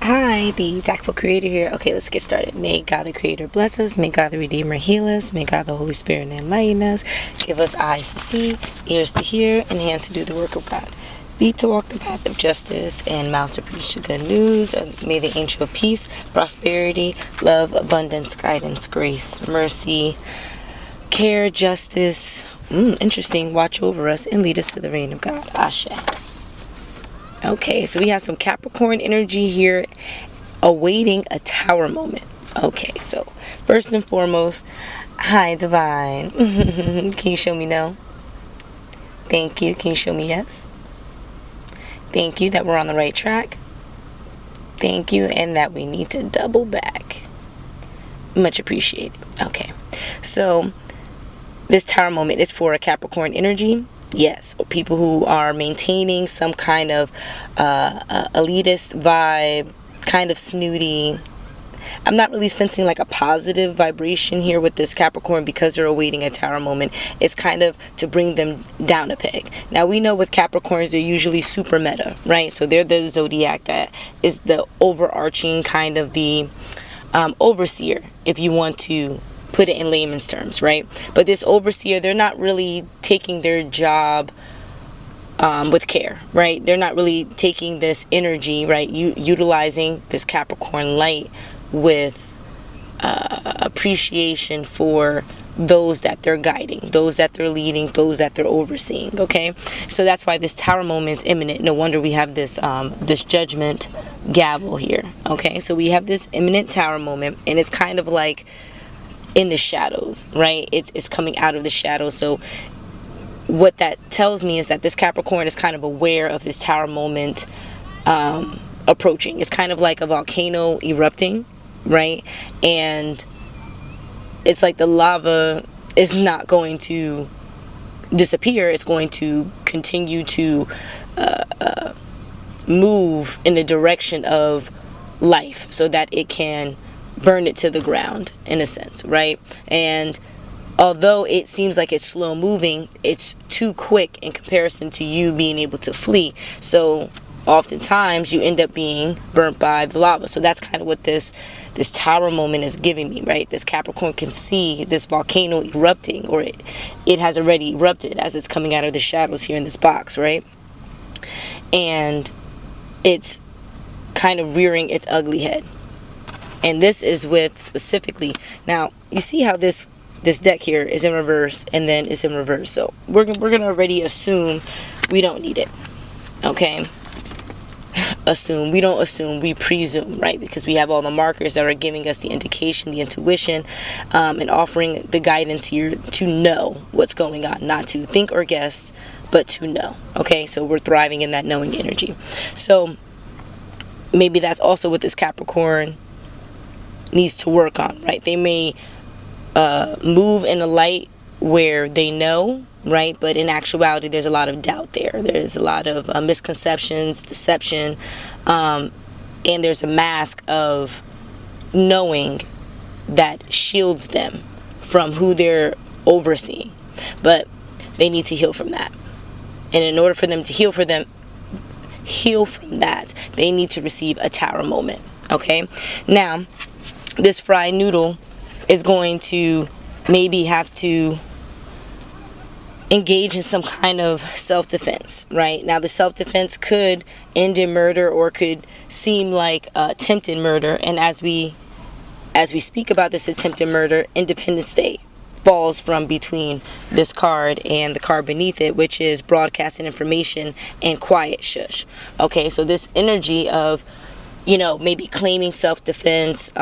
Hi, the TAKful Creator here. Okay, let's get started. May God the Creator bless us. May God the Redeemer heal us. May God the Holy Spirit enlighten us. Give us eyes to see, ears to hear, and hands to do the work of God. Feet to walk the path of justice, and mouths to preach the good news. May the angel of peace, prosperity, love, abundance, guidance, grace, mercy, care, justice, interesting, watch over us and lead us to the reign of God. Ashe. Okay, so we have some Capricorn energy here awaiting a tower moment. Okay, so first and foremost, hi, Divine. Can you show me no? Thank you. Can you show me yes? Thank you that we're on the right track. Thank you, and that we need to double back. Much appreciated. Okay, so this tower moment is for a Capricorn energy. Yes, people who are maintaining some kind of elitist vibe, kind of snooty. I'm not really sensing like a positive vibration here with this Capricorn because they're awaiting a tower moment. It's kind of to bring them down a peg. Now, we know with Capricorns, they're usually super meta, right? So they're the zodiac that is the overarching kind of the overseer, if you want to put it in layman's terms, right? But this overseer, they're not really taking their job with care, right? They're not really taking this energy, right? Utilizing this Capricorn light with appreciation for those that they're guiding, those that they're leading, those that they're overseeing. Okay, so that's why this tower moment is imminent. No wonder we have this this judgment gavel here. Okay, so we have this imminent tower moment, and it's kind of like in the shadows, right? It's coming out of the shadows. So what that tells me is that this Capricorn is kind of aware of this tower moment approaching. It's kind of like a volcano erupting, right? And it's like the lava is not going to disappear. It's going to continue to move in the direction of life so that it can burn it to the ground, in a sense, right? And although it seems like it's slow moving, it's too quick in comparison to you being able to flee. So oftentimes you end up being burnt by the lava. So that's kind of what this tower moment is giving me, right? This Capricorn can see this volcano erupting, or it has already erupted as it's coming out of the shadows here in this box, right? And it's kind of rearing its ugly head. And this is with specifically, now you see how this deck here is in reverse and then it's in reverse. So we're going to already assume we don't need it. Okay. Assume. We don't assume, we presume, right? Because we have all the markers that are giving us the indication, the intuition, and offering the guidance here to know what's going on. Not to think or guess, but to know. Okay. So we're thriving in that knowing energy. So maybe that's also what this Capricorn needs to work on, right? They may move in a light where they know, right? But in actuality, there's a lot of doubt there. There's a lot of misconceptions, deception, and there's a mask of knowing that shields them from who they're overseeing. But they need to heal from that. And in order for them to heal from that, they need to receive a tower moment. Okay? Now, this fried noodle is going to maybe have to engage in some kind of self-defense, right? Now, the self-defense could end in murder or could seem like attempted murder. And as we speak about this attempted murder, Independence Day falls from between this card and the card beneath it, which is broadcasting information and quiet shush. Okay, so this energy of, maybe claiming self-defense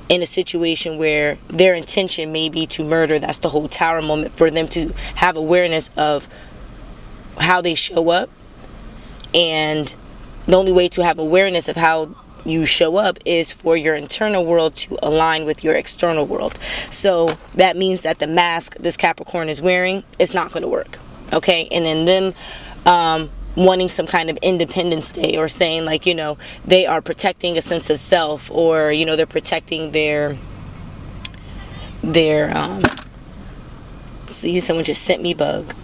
in a situation where their intention may be to murder. That's the whole tower moment, for them to have awareness of how they show up. And the only way to have awareness of how you show up is for your internal world to align with your external world. So that means that the mask this Capricorn is wearing is not going to work. Okay, and in them wanting some kind of Independence Day, or saying like, they are protecting a sense of self, or, they're protecting their see, someone just sent me bug.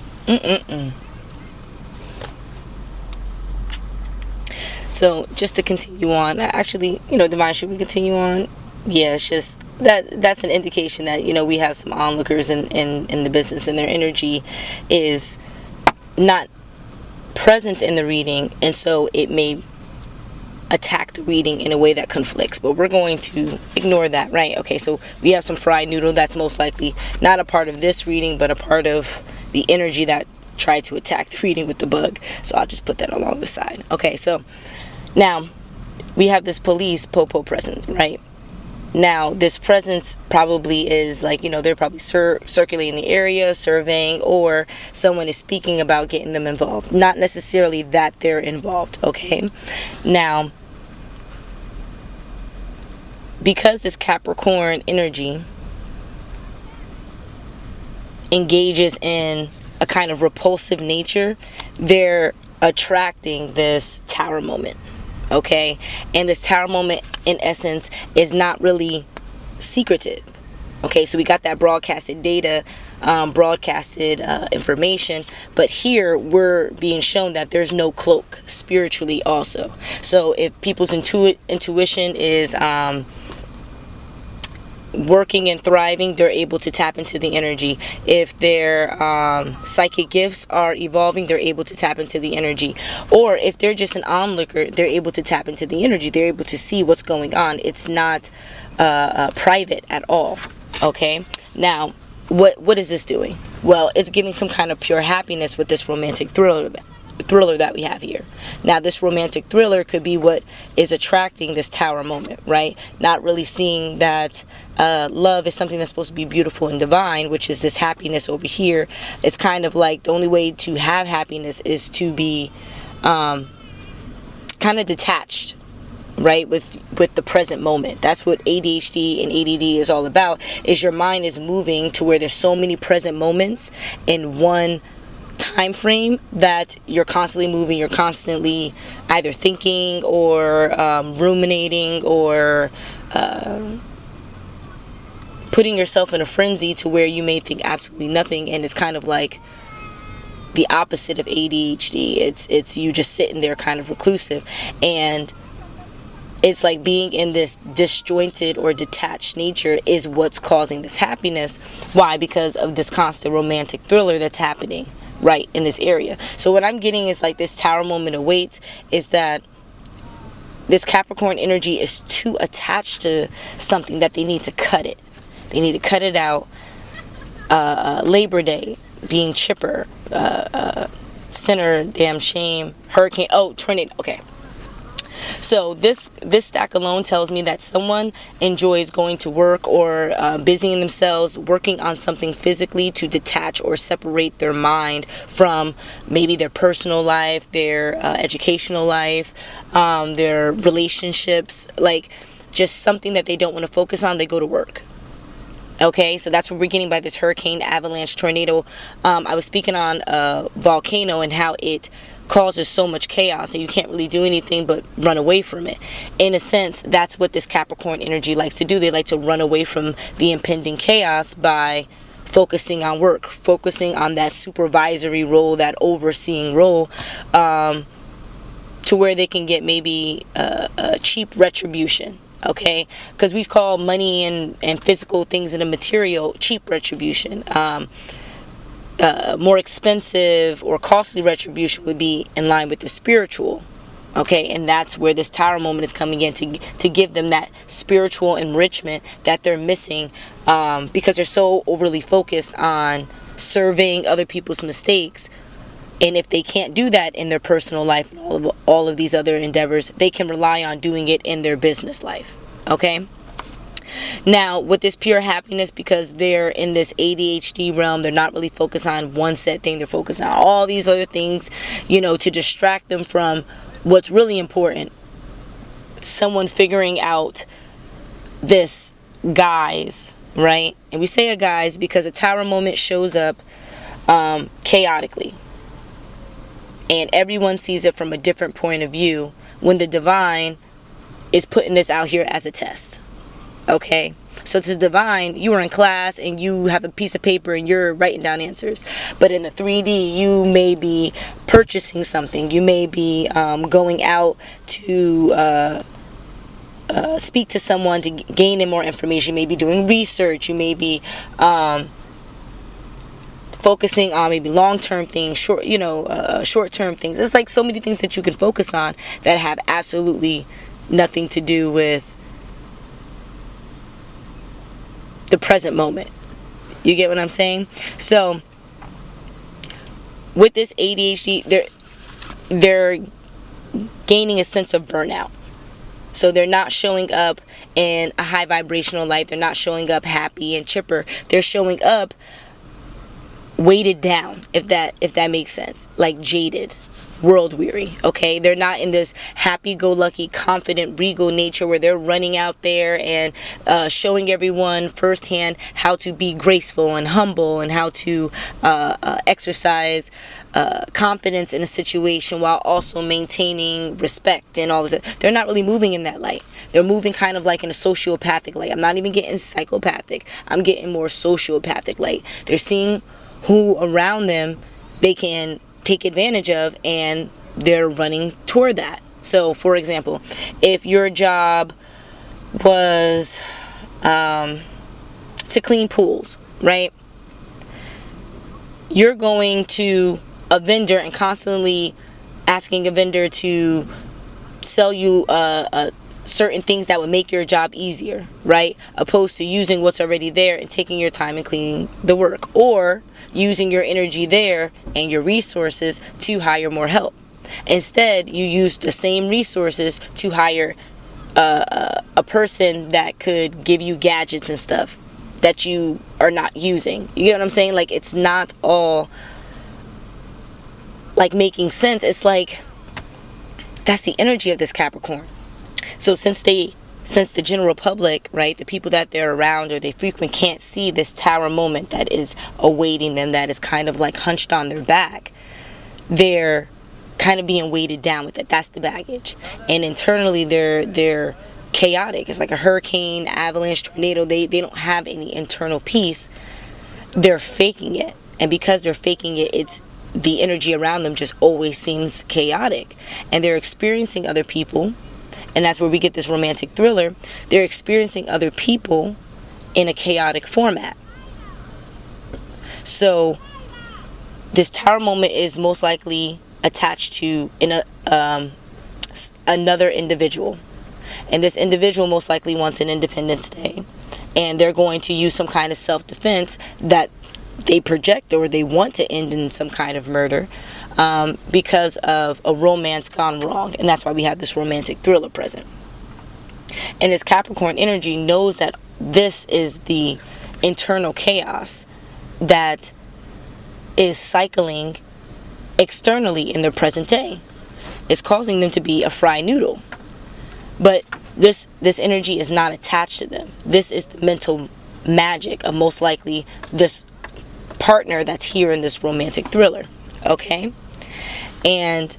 So just to continue on, actually, Divine, should we continue on? Yeah, it's just that's an indication that, we have some onlookers in the business, and their energy is not present in the reading, and so it may attack the reading in a way that conflicts, but we're going to ignore that, right? Okay, so we have some fried noodle that's most likely not a part of this reading, but a part of the energy that tried to attack the reading with the bug. So I'll just put that along the side. Okay, so now we have this police popo presence, right? Now this presence probably is like, they're probably circulating the area, surveying, or someone is speaking about getting them involved, not necessarily that they're involved. Okay, now because this Capricorn energy engages in a kind of repulsive nature, they're attracting this tower moment. Okay, and this tower moment in essence is not really secretive. Okay, so we got that broadcasted data, broadcasted information, but here we're being shown that there's no cloak spiritually also. So if people's intuition is working and thriving, they're able to tap into the energy. If their psychic gifts are evolving, they're able to tap into the energy. Or if they're just an onlooker, they're able to tap into the energy. They're able to see what's going on. It's not private at all. Okay, now what is this doing? Well, it's giving some kind of pure happiness with this romantic thriller that we have here. Now this romantic thriller could be what is attracting this tower moment, right? Not really seeing that love is something that's supposed to be beautiful and divine, which is this happiness over here. It's kind of like the only way to have happiness is to be kind of detached, right, with the present moment. That's what ADHD and ADD is all about, is your mind is moving to where there's so many present moments in one time frame that you're constantly moving. You're constantly either thinking or ruminating or putting yourself in a frenzy to where you may think absolutely nothing, and it's kind of like the opposite of ADHD. It's you just sitting there kind of reclusive, and it's like being in this disjointed or detached nature is what's causing this happiness. Why? Because of this constant romantic thriller that's happening right in this area. So what I'm getting is like this tower moment awaits, is that this Capricorn energy is too attached to something that they need to cut it. They need to cut it out. Labor Day, being chipper, sinner, damn shame, hurricane, tornado. Okay. So this stack alone tells me that someone enjoys going to work or busying themselves, working on something physically to detach or separate their mind from maybe their personal life, their educational life, their relationships, like just something that they don't want to focus on. They go to work. Okay, so that's what we're getting by this hurricane, avalanche, tornado. I was speaking on a volcano and how it causes so much chaos and you can't really do anything but run away from it. In a sense, that's what this Capricorn energy likes to do. They like to run away from the impending chaos by focusing on work, focusing on that supervisory role, that overseeing role, to where they can get more cheap retribution. Okay, because we call money and physical things in a material cheap retribution. More expensive or costly retribution would be in line with the spiritual. Okay, and that's where this tower moment is coming in to give them that spiritual enrichment that they're missing, because they're so overly focused on surveying other people's mistakes. And if they can't do that in their personal life and all of these other endeavors, they can rely on doing it in their business life. Okay. Now, with this pure happiness, because they're in this ADHD realm, they're not really focused on one set thing. They're focused on all these other things, to distract them from what's really important. Someone figuring out this guise, right? And we say a guise because a tower moment shows up chaotically. And everyone sees it from a different point of view when the divine is putting this out here as a test. Okay, So to divine, you are in class and you have a piece of paper and you're writing down answers. But in the 3D, you may be purchasing something. You may be going out to speak to someone to gain in more information. You may be doing research. You may be focusing on maybe long-term things, short-term things. There's like so many things that you can focus on that have absolutely nothing to do with the present moment. You get what I'm saying? So with this ADHD, they're gaining a sense of burnout. So they're not showing up in a high vibrational light. They're not showing up happy and chipper. They're showing up weighted down, if that makes sense, like jaded, world weary. Okay, they're not in this happy-go-lucky, confident, regal nature where they're running out there and showing everyone firsthand how to be graceful and humble and how to exercise confidence in a situation while also maintaining respect and all of that. They're not really moving in that light. They're moving kind of like in a sociopathic light. I'm not even getting psychopathic. I'm getting more sociopathic light. They're seeing who around them they can take advantage of, and they're running toward that. So for example, if your job was to clean pools, right? You're going to a vendor and constantly asking a vendor to sell you certain things that would make your job easier, right? Opposed to using what's already there and taking your time and cleaning the work, or using your energy there and your resources to hire more help. Instead, you use the same resources to hire a person that could give you gadgets and stuff that you are not using. You get what I'm saying? Like, it's not all like making sense. It's like that's the energy of this Capricorn. So since the general public, right, the people that they're around or they frequent can't see this tower moment that is awaiting them, that is kind of like hunched on their back, they're kind of being weighted down with it. That's the baggage. And internally they're chaotic. It's like a hurricane, avalanche, tornado. They don't have any internal peace. They're faking it. And because they're faking it, it's the energy around them just always seems chaotic. And they're experiencing other people. And that's where we get this romantic thriller. They're experiencing other people in a chaotic format. So this tower moment is most likely attached to another individual. And this individual most likely wants an Independence Day. And they're going to use some kind of self-defense that they project, or they want to end in some kind of murder, because of a romance gone wrong. And that's why we have this romantic thriller present. And this Capricorn energy knows that this is the internal chaos that is cycling externally in their present day. It's causing them to be a fried noodle. But this energy is not attached to them. This is the mental magic of most likely this partner that's here in this romantic thriller. Okay? And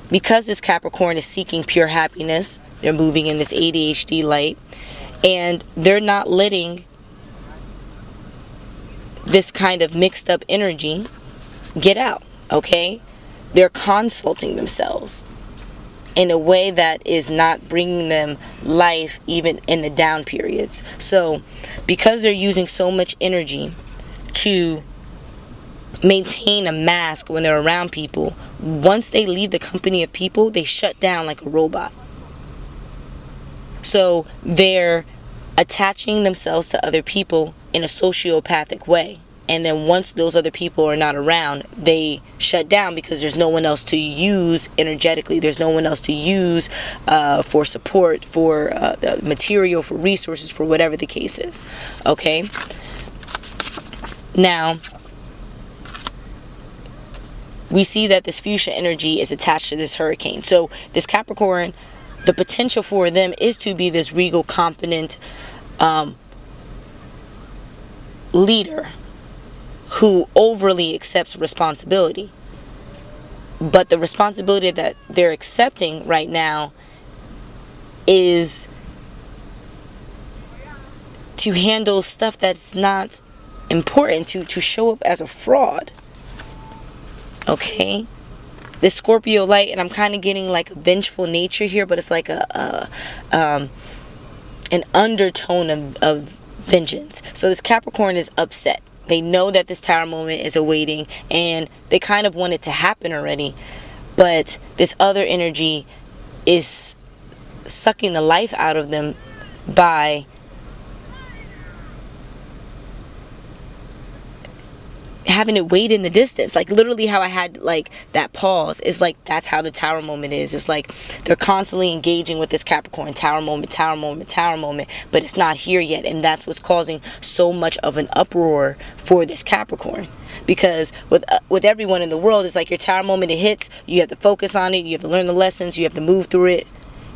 because this Capricorn is seeking pure happiness, they're moving in this ADHD light, and they're not letting this kind of mixed up energy get out. Okay? They're consulting themselves in a way that is not bringing them life even in the down periods. So because they're using so much energy to maintain a mask when they're around people, once they leave the company of people, they shut down like a robot. So they're attaching themselves to other people in a sociopathic way. And then once those other people are not around, they shut down because there's no one else to use energetically. There's no one else to use for support, for the material, for resources, for whatever the case is. Okay? Now, we see that this fuchsia energy is attached to this hurricane. So this Capricorn, the potential for them is to be this regal, confident leader who overly accepts responsibility. But the responsibility that they're accepting right now is to handle stuff that's not important, to show up as a fraud. Okay, this Scorpio light, and I'm kind of getting like a vengeful nature here, but it's like an undertone of vengeance. So this Capricorn is upset. They know that this Tower moment is awaiting, and they kind of want it to happen already, but this other energy is sucking the life out of them by having it wait in the distance. Like literally how I had like that pause is like, that's how the Tower moment is. It's like they're constantly engaging with this Capricorn, Tower moment, Tower moment, Tower moment, but it's not here yet. And that's what's causing so much of an uproar for this Capricorn, because with everyone in the world, it's like your Tower moment, it hits, you have to focus on it, you have to learn the lessons, you have to move through it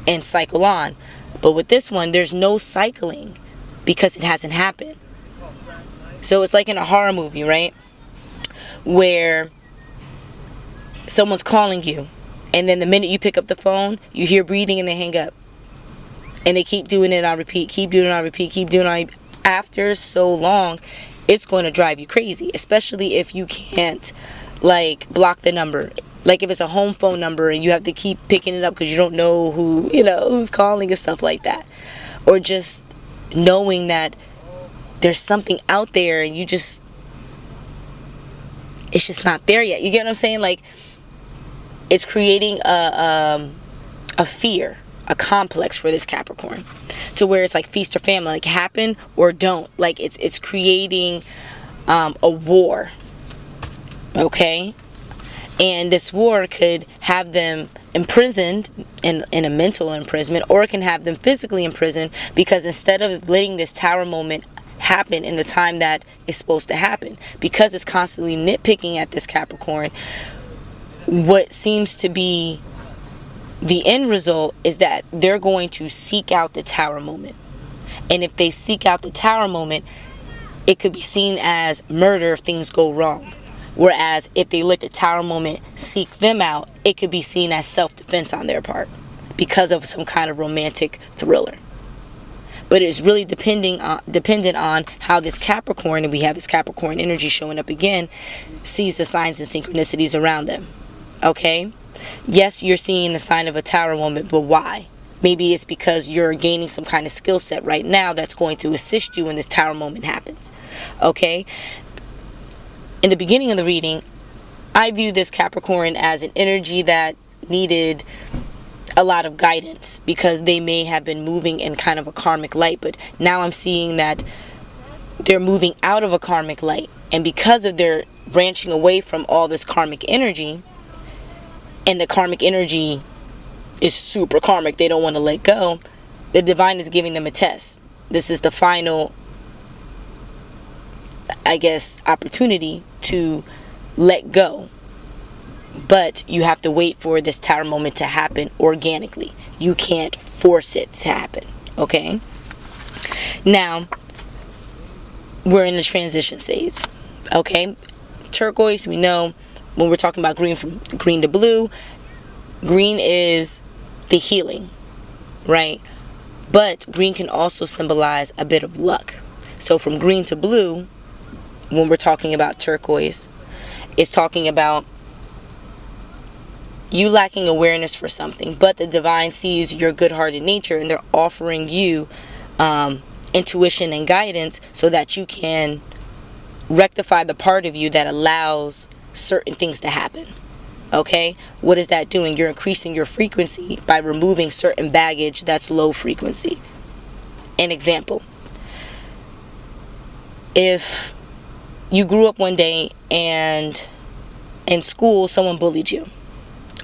and cycle on. But with this one, there's no cycling because it hasn't happened. So it's like in a horror movie, right, where someone's calling you, and then the minute you pick up the phone, you hear breathing and they hang up, and they keep doing it on repeat, keep doing it on repeat, keep doing it on repeat. After so long, it's going to drive you crazy, especially if you can't like block the number. Like if it's a home phone number and you have to keep picking it up because you don't know who's calling and stuff like that, or just knowing that there's something out there and it's just not there yet. You get what I'm saying? Like, it's creating a fear, a complex for this Capricorn, to where it's like feast or famine, like happen or don't. Like it's creating a war. Okay, and this war could have them imprisoned in a mental imprisonment, or it can have them physically imprisoned, because instead of letting this Tower moment happen in the time that is supposed to happen, because it's constantly nitpicking at this Capricorn, what seems to be the end result is that they're going to seek out the Tower moment. And if they seek out the Tower moment, it could be seen as murder if things go wrong. Whereas if they let the Tower moment seek them out, it could be seen as self-defense on their part because of some kind of romantic thriller. But it's really dependent on how this Capricorn, and we have this Capricorn energy showing up again, sees the signs and synchronicities around them. Okay? Yes, you're seeing the sign of a Tower moment, but why? Maybe it's because you're gaining some kind of skill set right now that's going to assist you when this Tower moment happens. Okay? In the beginning of the reading, I view this Capricorn as an energy that needed a lot of guidance, because they may have been moving in kind of a karmic light, but now I'm seeing that they're moving out of a karmic light, and because of their branching away from all this karmic energy, and the karmic energy is super karmic, they don't want to let go, the divine is giving them a test. This is the final, I guess, opportunity to let go. But you have to wait for this Tower moment to happen organically. You can't force it to happen. Okay? Now, we're in the transition stage. Okay? Turquoise, we know when we're talking about green, from green to blue, green is the healing, right? But green can also symbolize a bit of luck. So from green to blue, when we're talking about turquoise, it's talking about you lacking awareness for something, but the divine sees your good-hearted nature, and they're offering you intuition and guidance so that you can rectify the part of you that allows certain things to happen. Okay? What is that doing? You're increasing your frequency by removing certain baggage that's low frequency. An example. If you grew up one day and in school someone bullied you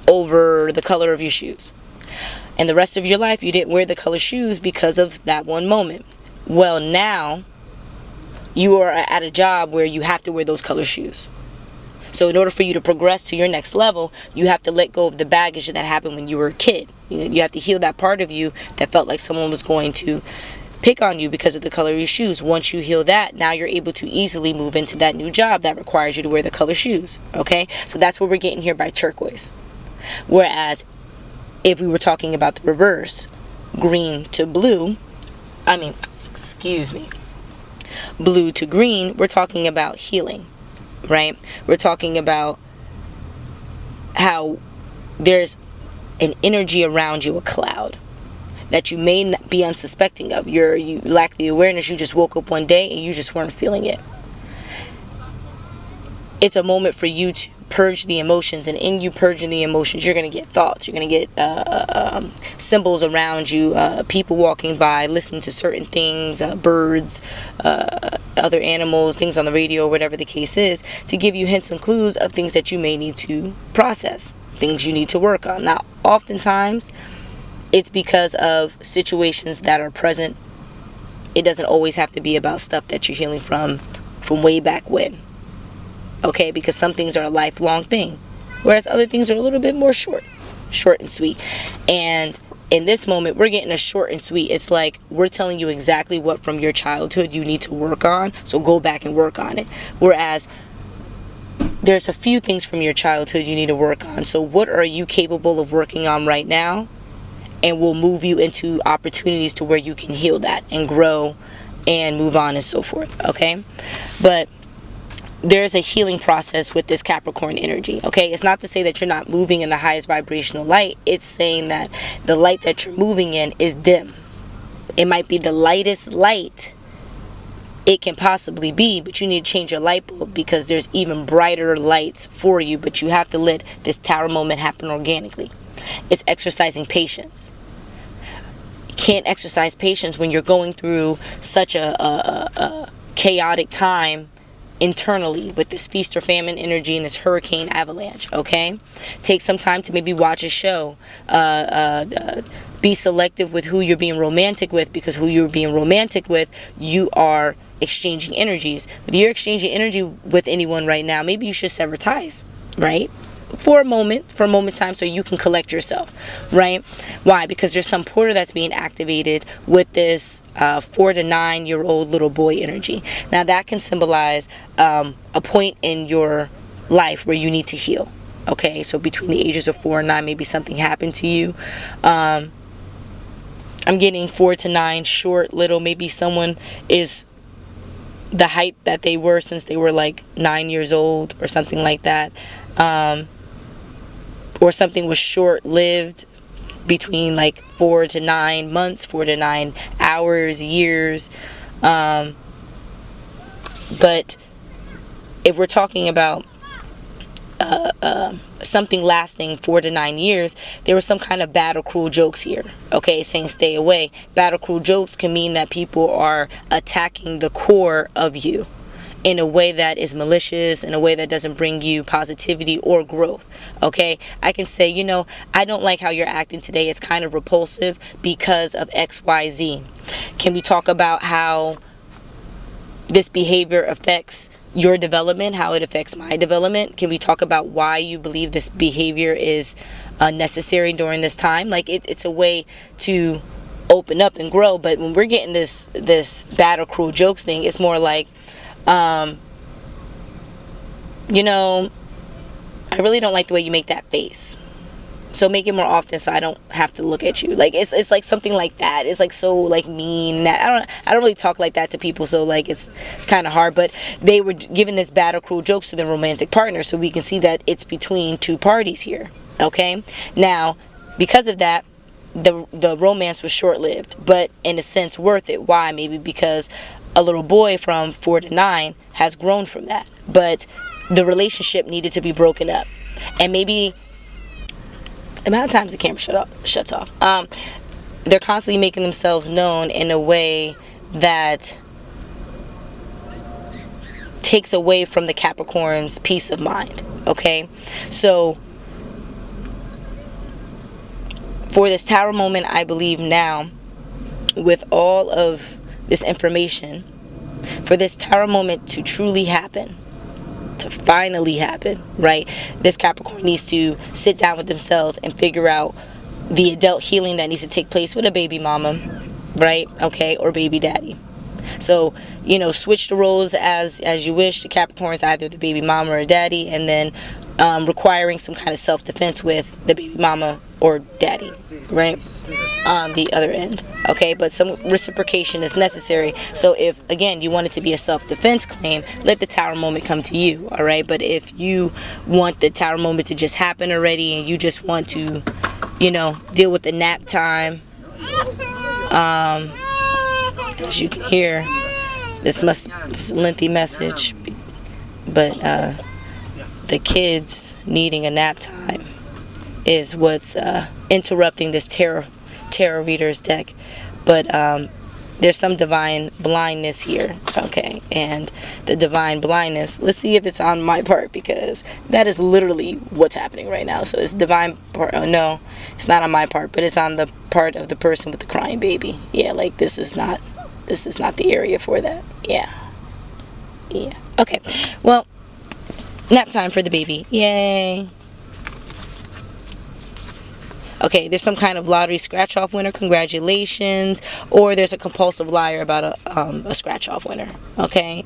over the color of your shoes, and the rest of your life you didn't wear the color shoes because of that one moment. Well, now you are at a job where you have to wear those color shoes. So in order for you to progress to your next level, you have to let go of the baggage that happened when you were a kid. You have to heal that part of you that felt like someone was going to pick on you because of the color of your shoes. Once you heal that, now you're able to easily move into that new job that requires you to wear the color shoes. Okay? So that's what we're getting here by turquoise. Whereas if we were talking about the reverse, green to blue, Blue to green, we're talking about healing, right? We're talking about how there's an energy around you, a cloud, that you may not be unsuspecting of. You lack the awareness. You just woke up one day and you just weren't feeling it. It's a moment for you to purge the emotions, and in you purging the emotions, you're going to get thoughts, you're going to get symbols around you, people walking by, listening to certain things, birds, other animals, things on the radio, whatever the case is, to give you hints and clues of things that you may need to process, things you need to work on. Now, oftentimes it's because of situations that are present. It doesn't always have to be about stuff that you're healing from way back when. Okay, because some things are a lifelong thing, whereas other things are a little bit more short and sweet. And in this moment, we're getting a short and sweet. It's like we're telling you exactly what from your childhood you need to work on, so go back and work on it. Whereas there's a few things from your childhood you need to work on. So what are you capable of working on right now? And we'll move you into opportunities to where you can heal that and grow and move on and so forth. Okay, but there's a healing process with this Capricorn energy. Okay, it's not to say that you're not moving in the highest vibrational light. It's saying that the light that you're moving in is dim. It might be the lightest light it can possibly be, but you need to change your light bulb, because there's even brighter lights for you. But you have to let this tower moment happen organically. It's exercising patience. You can't exercise patience when you're going through such a chaotic time internally with this feast or famine energy and this hurricane avalanche. Okay, take some time to maybe watch a show, be selective with who you're being romantic with, because who you're being romantic with, you are exchanging energies. If you're exchanging energy with anyone right now, maybe you should sever ties, right? For a moment's time, so you can collect yourself, right? Why? Because there's some portal that's being activated with this 4 to 9 year old little boy energy. Now that can symbolize a point in your life where you need to heal. Okay, so between the ages of 4 and 9, maybe something happened to you. I'm getting 4 to 9, short, little. Maybe someone is the height that they were since they were like 9 years old or something like that. Or something was short-lived, between like 4 to 9 months, 4 to 9 hours, years. But if we're talking about something lasting 4 to 9 years, there was some kind of bad or cruel jokes here. Okay, saying stay away. Bad or cruel jokes can mean that people are attacking the core of you in a way that is malicious, in a way that doesn't bring you positivity or growth. Okay, I can say, you know, I don't like how you're acting today. It's kind of repulsive because of XYZ. Can we talk about how this behavior affects your development, how it affects my development? Can we talk about why you believe this behavior is necessary during this time? Like it's a way to open up and grow. But when we're getting this bad or cruel jokes thing, it's more like, you know, I really don't like the way you make that face, so make it more often so I don't have to look at you. Like it's like something like that. It's like so like mean. I don't really talk like that to people, so like it's kind of hard. But they were giving this bad or cruel jokes to their romantic partner, so we can see that it's between two parties here. Okay, now because of that, the romance was short-lived, but in a sense worth it. Why? Maybe because a little boy from 4 to 9 has grown from that, but the relationship needed to be broken up. And maybe the amount of times the camera shuts off, they're constantly making themselves known in a way that takes away from the Capricorn's peace of mind. Okay, so for this tower moment, I believe now, with all of this information, for this tower moment to truly happen, to finally happen, right? This Capricorn needs to sit down with themselves and figure out the adult healing that needs to take place with a baby mama, right? Okay, or baby daddy. So, you know, switch the roles as you wish. The Capricorn is either the baby mama or daddy, and then requiring some kind of self-defense with the baby mama or daddy, right, on the other end. Okay, but some reciprocation is necessary. So if, again, you want it to be a self-defense claim, let the tower moment come to you. All right, but if you want the tower moment to just happen already, and you just want to, you know, deal with the nap time, as you can hear, it's a lengthy message, but the kids needing a nap time is what's interrupting this tarot reader's deck. But there's some divine blindness here, okay, and the divine blindness, let's see if it's on my part, because that is literally what's happening right now. So it's divine part. Oh no, it's not on my part, but it's on the part of the person with the crying baby. Yeah, like this is not the area for that. Yeah, okay, well, nap time for the baby. Yay. Okay, there's some kind of lottery scratch-off winner. Congratulations. Or there's a compulsive liar about a scratch-off winner. Okay,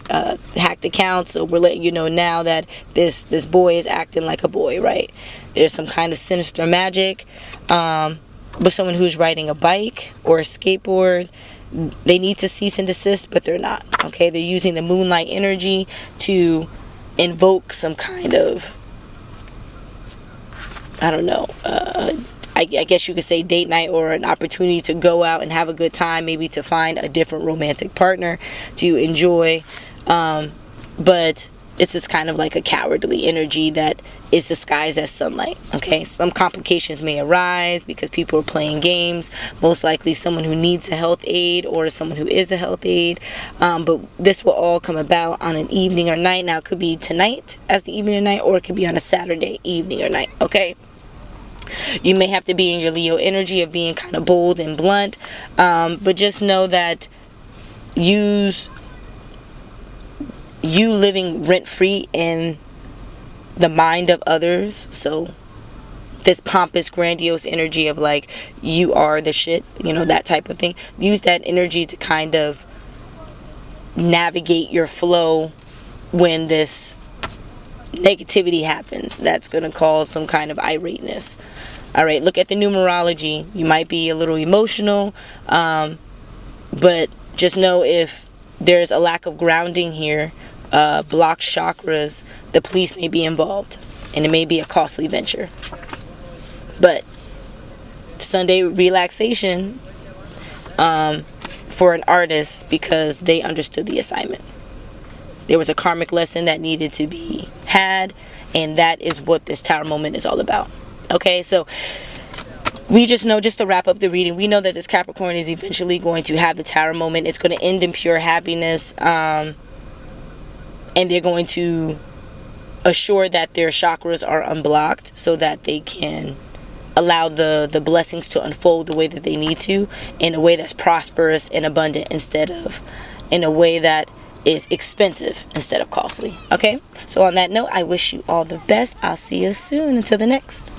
hacked accounts. So we're letting you know now that this boy is acting like a boy, right? There's some kind of sinister magic. With someone who's riding a bike or a skateboard, they need to cease and desist, but they're not. Okay, they're using the moonlight energy to invoke some kind of, I don't know, I guess you could say date night, or an opportunity to go out and have a good time, maybe to find a different romantic partner to enjoy. But it's just kind of like a cowardly energy that is disguised as sunlight. Okay, some complications may arise because people are playing games. Most likely someone who needs a health aid or someone who is a health aid. But this will all come about on an evening or night. Now it could be tonight as the evening or night, or it could be on a Saturday evening or night. Okay, you may have to be in your Leo energy of being kind of bold and blunt, but just know that you living rent-free in the mind of others. So this pompous, grandiose energy of like, you are the shit, you know, that type of thing. Use that energy to kind of navigate your flow when this negativity happens that's going to cause some kind of irateness. All right, look at the numerology. You might be a little emotional, but just know if there's a lack of grounding here, blocked chakras, the police may be involved, and it may be a costly venture. But Sunday relaxation for an artist, because they understood the assignment. There was a karmic lesson that needed to be had, and that is what this tower moment is all about. Okay, so we just know, just to wrap up the reading, we know that this Capricorn is eventually going to have the tower moment. It's going to end in pure happiness, and they're going to assure that their chakras are unblocked so that they can allow the blessings to unfold the way that they need to, in a way that's prosperous and abundant, instead of in a way that is expensive instead of costly. Okay, so on that note, I wish you all the best. I'll see you soon. Until the next.